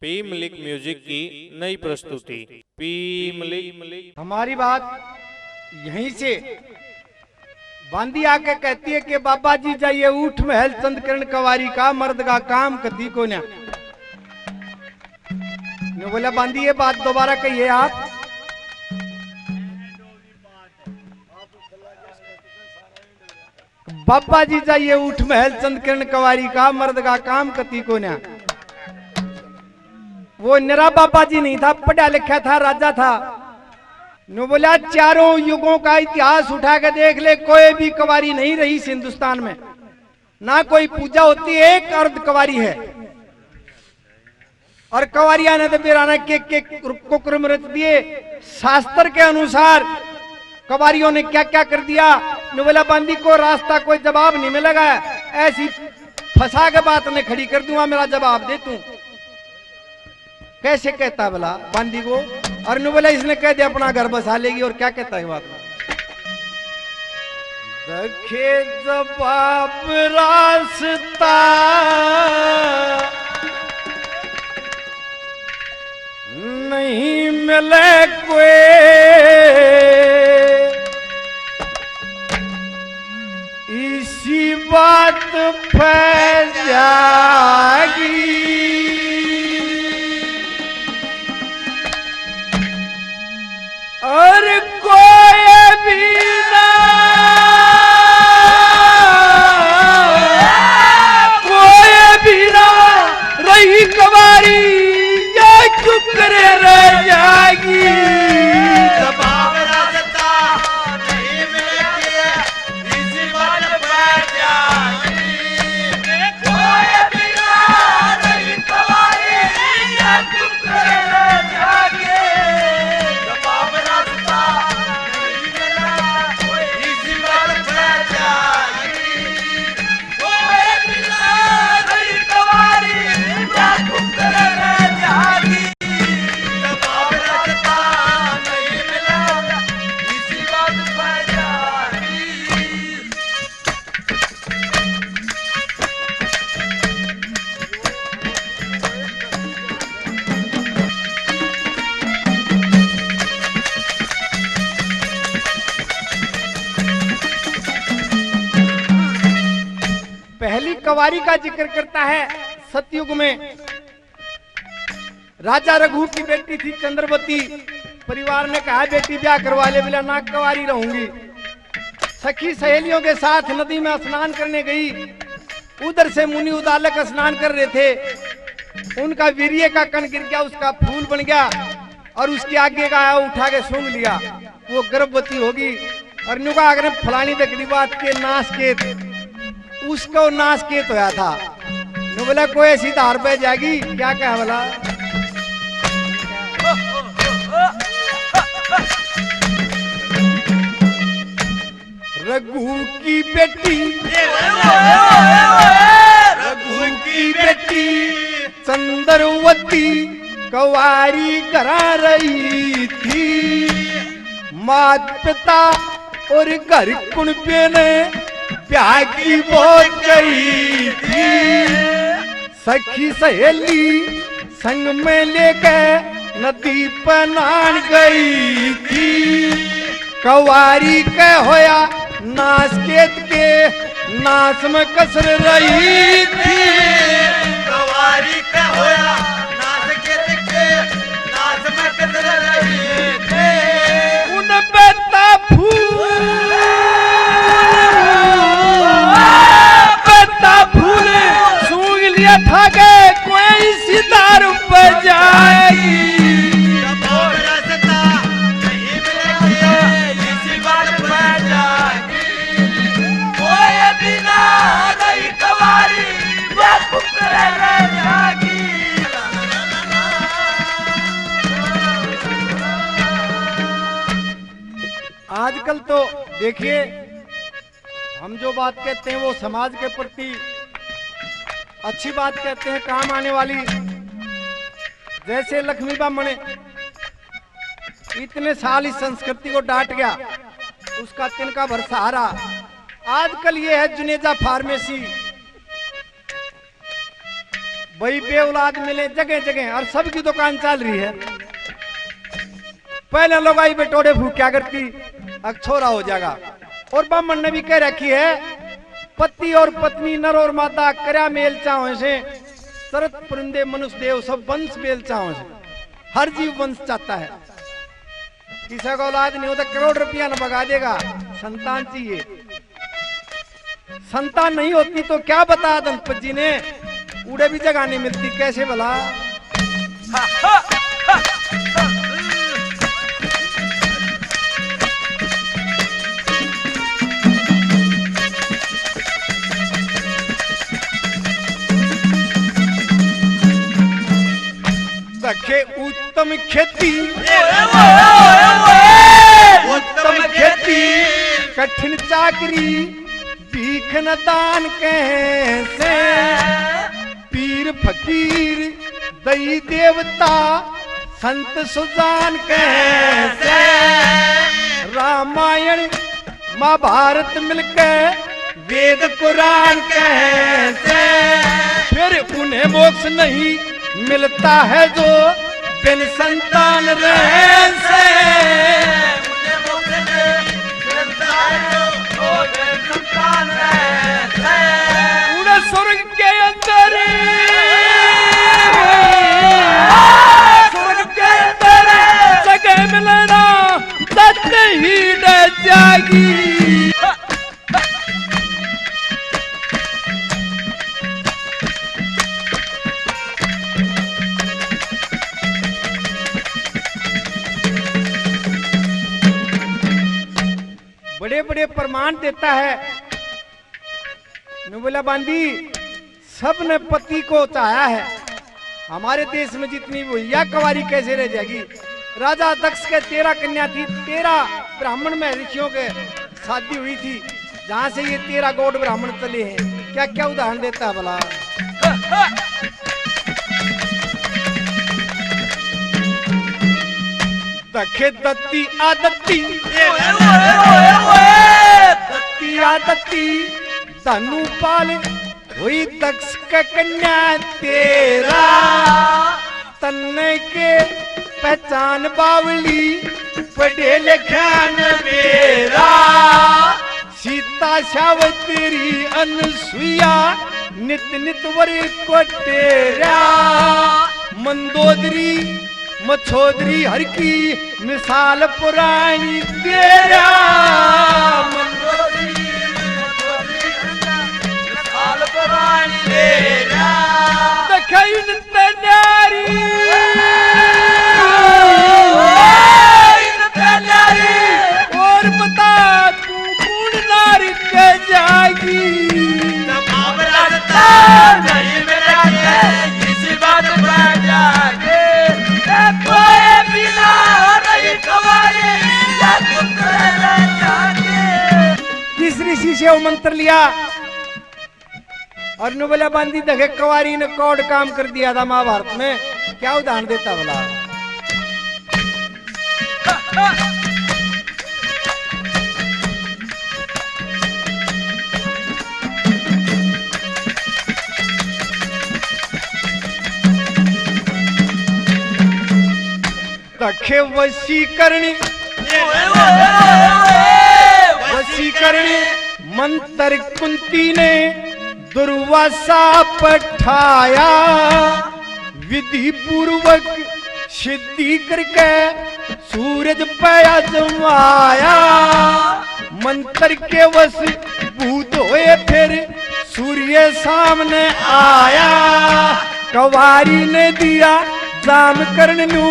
P Malik music की नई प्रस्तुति पी मलिक। हमारी बात यहीं से बांदी आके कहती है कि बाबा जी जाइए उठ महल चंद किरण कवारी का मर्द का काम कदी को ना। बोला बांदी ये बात दोबारा कहिए आप। बाबा जी जाइए उठ महल चंद किरण कवारी का मर्द का काम कती को ना। वो निरा बाबा जी नहीं था, पढ़ा लिखा था, राजा था। नो बोला चारों युगों का इतिहास उठा के देख ले, कोई भी कवारी नहीं रही इस हिंदुस्तान में, ना कोई पूजा होती है, एक अर्ध कवारी है। और कवारिया ने तो बेराना के कुकर्म रच दिए। शास्त्र के अनुसार कवारियों ने क्या क्या कर दिया। नो बोला बांदी को रास्ता कोई जवाब नहीं मिलेगा, ऐसी फंसा के बात ने खड़ी कर दूंगा, मेरा जवाब दे तू। कैसे कहता बोला बांदी को। और नु बोला इसने कह दिया अपना घर बसा लेगी। और क्या कहता है बात रखे जवाब रास्ता नहीं मिले कोई, इसी बात फैल जाएगी। और कोई भी ना रही कवारी ये चुप करे रह जाएगी। जवाब रास्ता नहीं मिलेगा, इसी बात पर जाएगी। कोई भी ना रही कवारी ये चुप करे रह जाएगी। जवाब रास्ता नहीं मिलेगा, इसी बात पर जाएगी। कोई भी ना रही कवारी ये चुप करे रह जाएगी। जवाब रास्ता नहीं मिलेगा, इसी बात पर जाएगी। पहली कवारी का जिक्र करता है सतयुग में। राजा रघु की बेटी थी चंद्रवती। परिवार ने कहा बेटी ब्याह करवा ले, बोला ना कवारी रहूंगी। सखी सहेलियों के साथ नदी में स्नान करने गई। उधर से मुनि उदालक स्नान कर रहे थे। उनका वीर्य का कण गिर गया, उसका फूल बन गया और उसके आगे का उठा के सूंघ लिया। वो गर्भवती होगी। और नुका अगर फलानी तकड़ी बात के नाश के उसको नाश केत होया था। नु बोला कोई ऐसी धार पे जाएगी। क्या कहा बोला रघु की बेटी, रघु की बेटी चंद्रवती कवारी करा रही थी। मात पिता और घर कुणबे ने प्यार की बहुत गई थी। सखी सहेली संग में लेकर नदी पर नहान गई थी। कवारी के होया नाश केत के नाश में कसर रही थी। कवारी का होया नाश के नाश में कसर रही थी। उन बेटा फूल सूंघ लिया था के कोई सितार पर जाएगी। जवाब रास्ता नहीं मिलेगा, इसी बात पर जाएगी। कोई भी ना रही कवारी ये चुप करे रह जाएगी। आजकल तो देखिए हम जो बात कहते हैं वो समाज के प्रति अच्छी बात कहते हैं, काम आने वाली। जैसे लक्ष्मीबा मने इतने साल इस संस्कृति को डांट गया, उसका तिनका भर सहारा। आजकल ये है जुनेजा फार्मेसी। वही बेऔलाद मिले जगह जगह और सबकी दुकान चल रही है। पहले लोग आई बेटोड़े फूक्या करती, अब छोरा हो जाएगा। और ब्राह्मण ने भी कह रखी है पति और पत्नी नर और माता करया मेल चाहो से तरत परिंदे मनुष्य देव सब वंश मेल चाहो से। हर जीव वंश चाहता है। किसी का औलाद नहीं होता करोड़ रुपया न बगा देगा, संतान चाहिए। संतान नहीं होती तो क्या बताया दंपति जी ने, उड़े भी जगह नहीं मिलती, कैसे भला। रखे उत्तम खेती, उत्तम खेती कठिन चाकरी भीख न दान कैसे। पीर फकीर दई देवता संत सुजान कैसे। रामायण महाभारत मिलकर वेद पुराण कैसे। फिर उन्हें मोक्ष नहीं मिलता है जो बिन संतान रहे से। मुझे मोक्ष नहीं मिलता है जो बिन संतान रहे से। पूरे स्वर्ग के अंदर, स्वर्ग के अंदर जगह मिलना दत्त ही न जागी। बड़े बड़े प्रमाण देता है नुबला बांदी, सब ने पति को चाहा है। हमारे देश में जितनी भैया कवारी कैसे रह जाएगी। राजा दक्ष के 13 कन्या थी, 13 ब्राह्मण में ऋषियों के शादी हुई थी, जहां से ये 13 गौड़ ब्राह्मण चले हैं। क्या क्या उदाहरण देता है भला। दखे दत्ती आदत्ती, दत्ती आदत्ती धनु पाल हुई दक्ष का कन्या 13। तन्ने के पहचान बावली पढ़े लिखान मेरा। सीता सावित्री अनुसुईया नित नित वर को तेरा। मंदोदरी मछोदरी हर की मिसाल पुरानी तेरा। मंदोदरी मछोदरी मिसाल पुरानी तेरा। दखई नारी और बता तू कौन नारी के जाएगी। नहीं मिलेंगे किसी बात पर जाके। कोई बिना नहीं कवारी जाके। किस ऋषि से वो मंत्र लिया और नुबला बांदी दखे कवारी ने कौड़ काम कर दिया था महाभारत में। क्या उदाहरण देता भला। दखे वशीकरणी, वशीकरणी मंत्र कुंती ने दुर्वासा पठाया। विधि पूर्वक सिद्धि करके सूरज पे आजमाया। मंत्र के वश भूत होए फिर सूर्य सामने आया। कवारी ने दिया जाम करने नू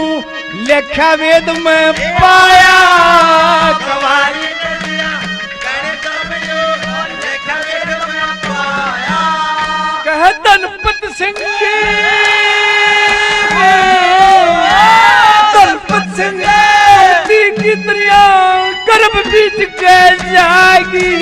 लेखा वेद में पाया। कवारी ने दिया लेखा वेद में पाया। कह दलपत सिंह दलपत सिंह की दुनिया गर्भ बीच के जाएगी।